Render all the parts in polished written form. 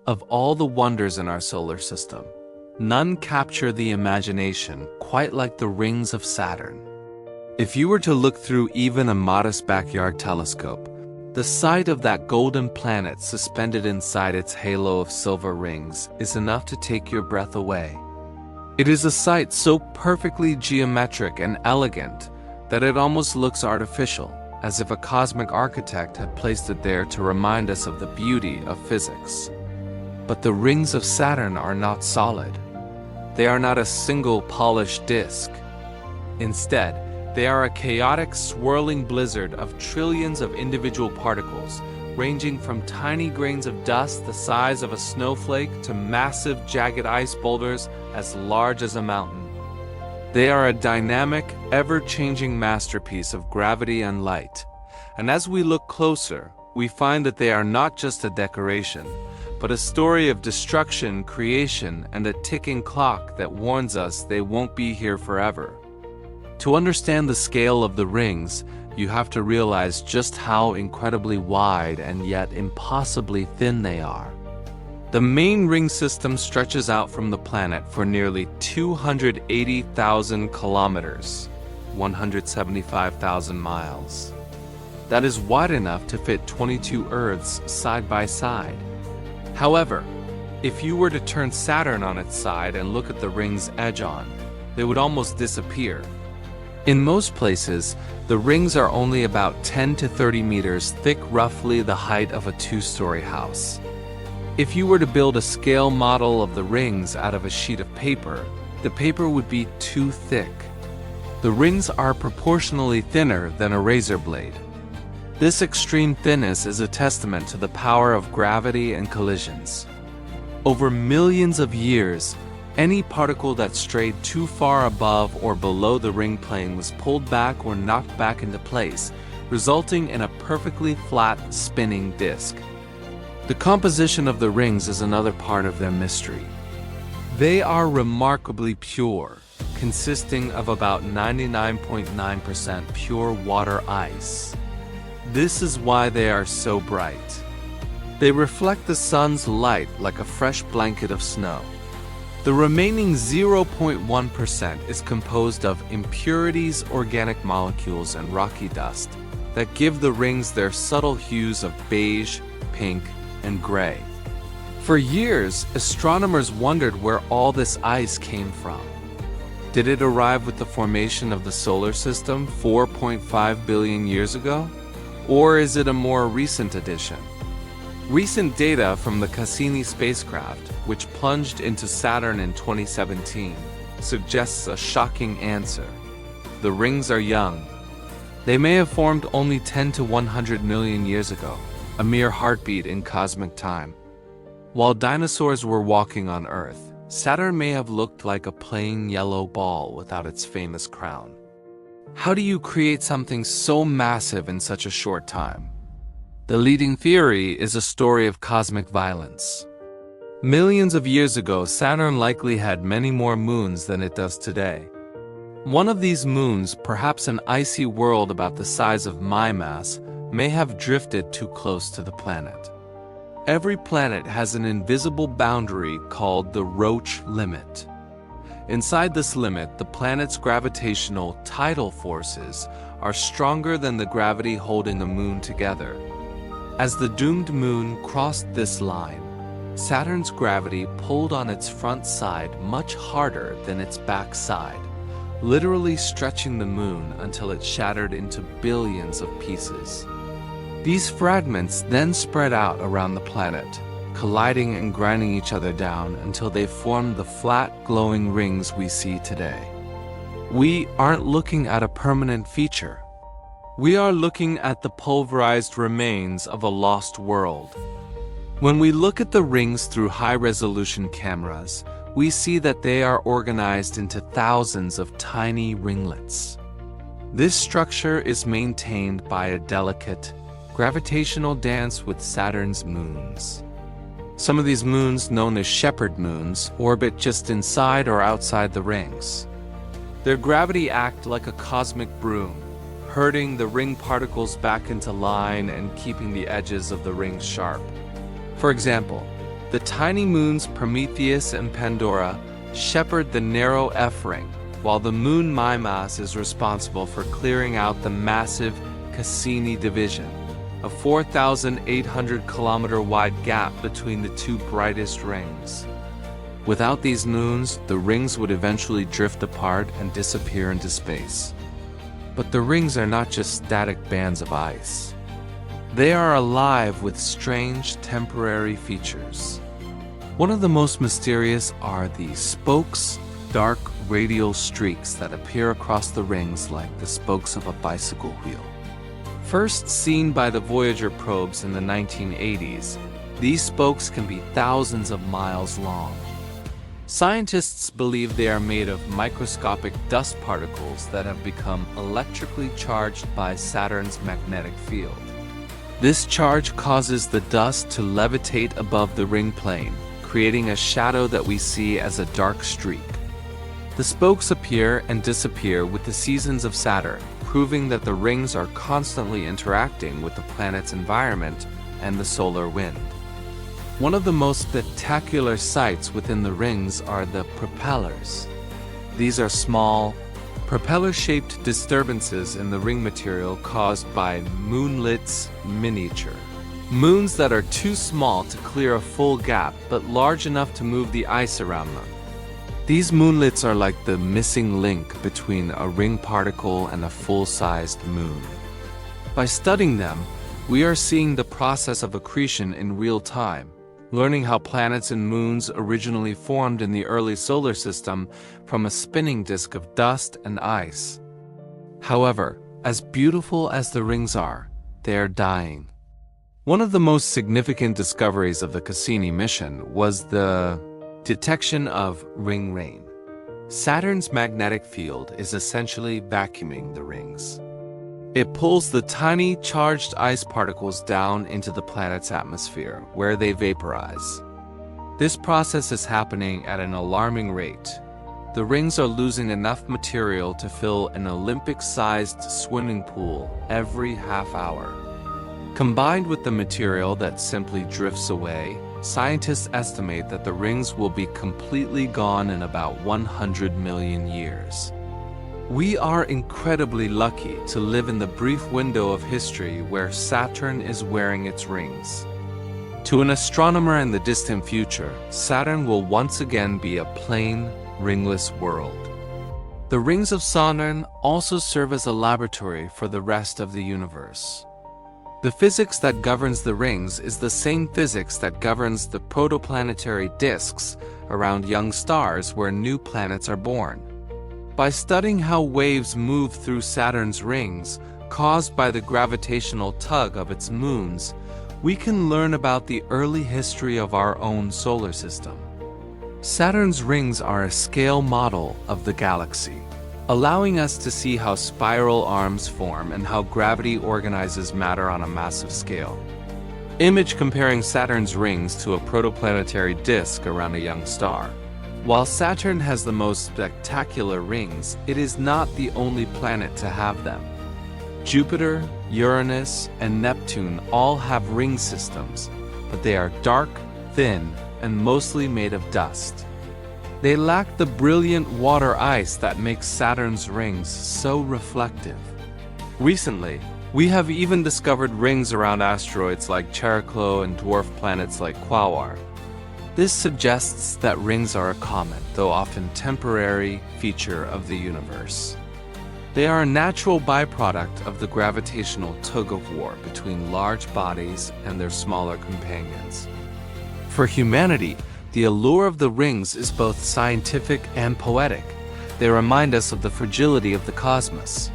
Of all the wonders in our solar system, none capture the imagination quite like the rings of Saturn. If you were to look through even a modest backyard telescope, the sight of that golden planet suspended inside its halo of silver rings is enough to take your breath away. It is a sight so perfectly geometric and elegant that it almost looks artificial, as if a cosmic architect had placed it there to remind us of the beauty of physics. But the rings of Saturn are not solid. They are not a single polished disk. Instead, they are a chaotic, swirling blizzard of trillions of individual particles, ranging from tiny grains of dust the size of a snowflake to massive, jagged ice boulders as large as a mountain. They are a dynamic, ever-changing masterpiece of gravity and light. And as we look closer, we find that they are not just a decoration, but a story of destruction, creation, and a ticking clock that warns us they won't be here forever. To understand the scale of the rings, you have to realize just how incredibly wide and yet impossibly thin they are. The main ring system stretches out from the planet for nearly 280,000 kilometers, 175,000 miles. That is wide enough to fit 22 Earths side by side. However, if you were to turn Saturn on its side and look at the ring's edge-on, they would almost disappear. In most places, the rings are only about 10 to 30 meters thick, roughly the height of a two-story house. If you were to build a scale model of the rings out of a sheet of paper, the paper would be too thick. The rings are proportionally thinner than a razor blade. This extreme thinness is a testament to the power of gravity and collisions. Over millions of years, any particle that strayed too far above or below the ring plane was pulled back or knocked back into place, resulting in a perfectly flat, spinning disk. The composition of the rings is another part of their mystery. They are remarkably pure, consisting of about 99.9% pure water ice. This is why they are so bright. They reflect the sun's light like a fresh blanket of snow. The remaining 0.1% is composed of impurities, organic molecules, and rocky dust that give the rings their subtle hues of beige, pink, and gray. For years, astronomers wondered where all this ice came from. Did it arrive with the formation of the solar system 4.5 billion years ago? Or is it a more recent addition? Recent data from the Cassini spacecraft, which plunged into Saturn in 2017, suggests a shocking answer. The rings are young. They may have formed only 10 to 100 million years ago, a mere heartbeat in cosmic time. While dinosaurs were walking on Earth, Saturn may have looked like a plain yellow ball without its famous crown. How do you create something so massive in such a short time? The leading theory is a story of cosmic violence. Millions of years ago, Saturn likely had many more moons than it does today. One of these moons, perhaps an icy world about the size of my mass, may have drifted too close to the planet. Every planet has an invisible boundary called the Roche limit. Inside this limit, the planet's gravitational tidal forces are stronger than the gravity holding the moon together. As the doomed moon crossed this line, Saturn's gravity pulled on its front side much harder than its back side, literally stretching the moon until it shattered into billions of pieces. These fragments then spread out around the planet, colliding and grinding each other down until they formed the flat, glowing rings we see today. We aren't looking at a permanent feature. We are looking at the pulverized remains of a lost world. When we look at the rings through high-resolution cameras, we see that they are organized into thousands of tiny ringlets. This structure is maintained by a delicate, gravitational dance with Saturn's moons. Some of these moons, known as shepherd moons, orbit just inside or outside the rings. Their gravity acts like a cosmic broom, herding the ring particles back into line and keeping the edges of the rings sharp. For example, The tiny moons Prometheus and Pandora shepherd the narrow F ring, while the moon Mimas is responsible for clearing out the massive Cassini division, a 4,800-kilometer wide gap between the two brightest rings. Without these moons, the rings would eventually drift apart and disappear into space. But the rings are not just static bands of ice. They are alive with strange temporary features. One of the most mysterious are the spokes, dark radial streaks that appear across the rings like the spokes of a bicycle wheel. First seen by the Voyager probes in the 1980s, these spokes can be thousands of miles long. Scientists believe they are made of microscopic dust particles that have become electrically charged by Saturn's magnetic field. This charge causes the dust to levitate above the ring plane, creating a shadow that we see as a dark streak. The spokes appear and disappear with the seasons of Saturn, proving that the rings are constantly interacting with the planet's environment and the solar wind. One of the most spectacular sights within the rings are the propellers. These are small, propeller-shaped disturbances in the ring material caused by moonlets miniature. Moons that are too small to clear a full gap but large enough to move the ice around them. These moonlets are like the missing link between a ring particle and a full-sized moon. By studying them, we are seeing the process of accretion in real time, learning how planets and moons originally formed in the early solar system from a spinning disk of dust and ice. However, as beautiful as the rings are, they are dying. One of the most significant discoveries of the Cassini mission was the detection of ring rain. Saturn's magnetic field is essentially vacuuming the rings. It pulls the tiny charged ice particles down into the planet's atmosphere, where they vaporize. This process is happening at an alarming rate. The rings are losing enough material to fill an Olympic-sized swimming pool every half hour. Combined with the material that simply drifts away, scientists estimate that the rings will be completely gone in about 100 million years. We are incredibly lucky to live in the brief window of history where Saturn is wearing its rings. To an astronomer in the distant future, Saturn will once again be a plain, ringless world. The rings of Saturn also serve as a laboratory for the rest of the universe. The physics that governs the rings is the same physics that governs the protoplanetary disks around young stars where new planets are born. By studying how waves move through Saturn's rings, caused by the gravitational tug of its moons, we can learn about the early history of our own solar system. Saturn's rings are a scale model of the galaxy, allowing us to see how spiral arms form and how gravity organizes matter on a massive scale. Image comparing Saturn's rings to a protoplanetary disk around a young star. While Saturn has the most spectacular rings, it is not the only planet to have them. Jupiter, Uranus, and Neptune all have ring systems, but they are dark, thin, and mostly made of dust. They lack the brilliant water ice that makes Saturn's rings so reflective. Recently, we have even discovered rings around asteroids like Chariklo and dwarf planets like Quaoar. This suggests that rings are a common, though often temporary, feature of the universe. They are a natural byproduct of the gravitational tug-of-war between large bodies and their smaller companions. For humanity, the allure of the rings is both scientific and poetic. They remind us of the fragility of the cosmos.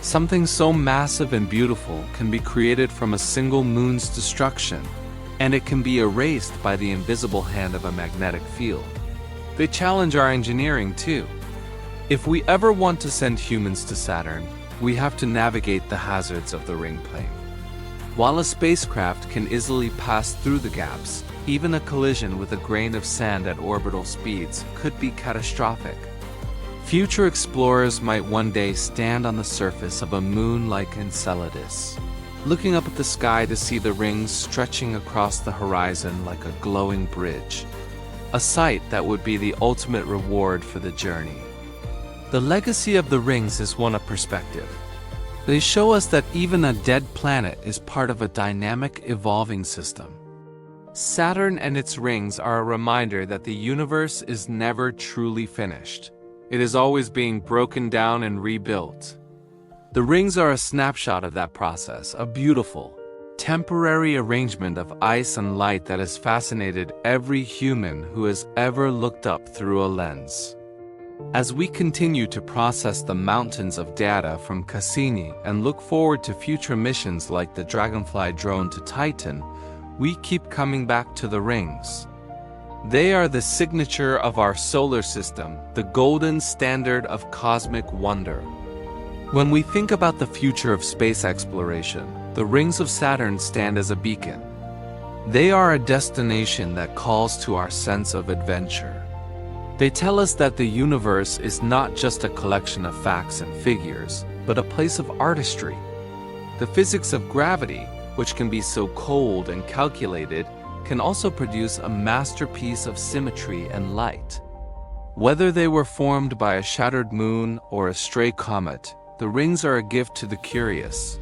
Something so massive and beautiful can be created from a single moon's destruction, and it can be erased by the invisible hand of a magnetic field. They challenge our engineering too. If we ever want to send humans to Saturn, we have to navigate the hazards of the ring plane. While a spacecraft can easily pass through the gaps, even a collision with a grain of sand at orbital speeds could be catastrophic. Future explorers might one day stand on the surface of a moon like Enceladus. looking up at the sky to see the rings stretching across the horizon like a glowing bridge, a sight that would be the ultimate reward for the journey. The legacy of the rings is one of perspective. They show us that even a dead planet is part of a dynamic, evolving system. Saturn and its rings are a reminder that the universe is never truly finished. It is always being broken down and rebuilt. The rings are a snapshot of that process, a beautiful, temporary arrangement of ice and light that has fascinated every human who has ever looked up through a lens. As we continue to process the mountains of data from Cassini and look forward to future missions like the Dragonfly drone to Titan, we keep coming back to the rings. They are the signature of our solar system, the golden standard of cosmic wonder. When we think about the future of space exploration, the rings of Saturn stand as a beacon. They are a destination that calls to our sense of adventure. They tell us that the universe is not just a collection of facts and figures, but a place of artistry. The physics of gravity, which can be so cold and calculated, can also produce a masterpiece of symmetry and light. Whether they were formed by a shattered moon or a stray comet, the rings are a gift to the curious.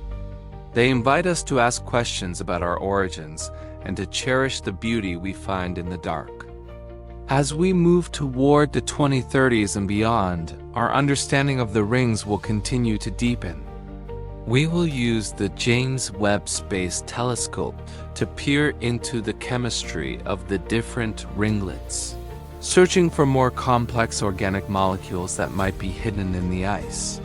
They invite us to ask questions about our origins and to cherish the beauty we find in the dark. As we move toward the 2030s and beyond, our understanding of the rings will continue to deepen. We will use the James Webb Space Telescope to peer into the chemistry of the different ringlets, searching for more complex organic molecules that might be hidden in the ice.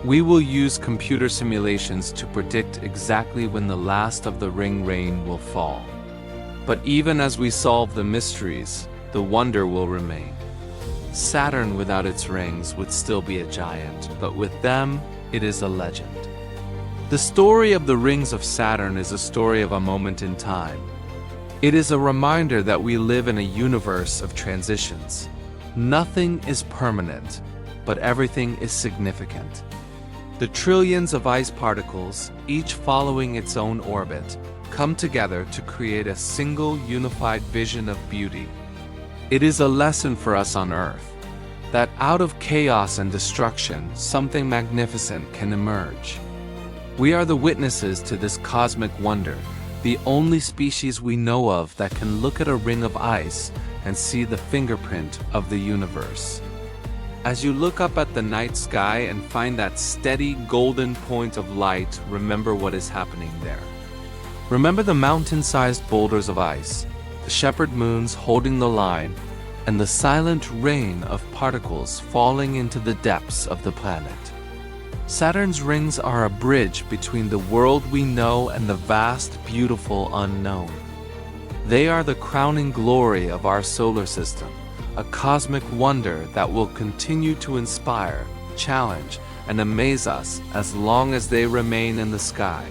We will use computer simulations to predict exactly when the last of the ring rain will fall. But even as we solve the mysteries, the wonder will remain. Saturn without its rings would still be a giant, but with them, it is a legend. The story of the rings of Saturn is a story of a moment in time. It is a reminder that we live in a universe of transitions. Nothing is permanent, but everything is significant. The trillions of ice particles, each following its own orbit, come together to create a single unified vision of beauty. It is a lesson for us on Earth, that out of chaos and destruction, something magnificent can emerge. We are the witnesses to this cosmic wonder, the only species we know of that can look at a ring of ice and see the fingerprint of the universe. As you look up at the night sky and find that steady golden point of light, remember what is happening there. Remember the mountain-sized boulders of ice, the shepherd moons holding the line, and the silent rain of particles falling into the depths of the planet. Saturn's rings are a bridge between the world we know and the vast, beautiful unknown. They are the crowning glory of our solar system, a cosmic wonder that will continue to inspire, challenge, and amaze us as long as they remain in the sky.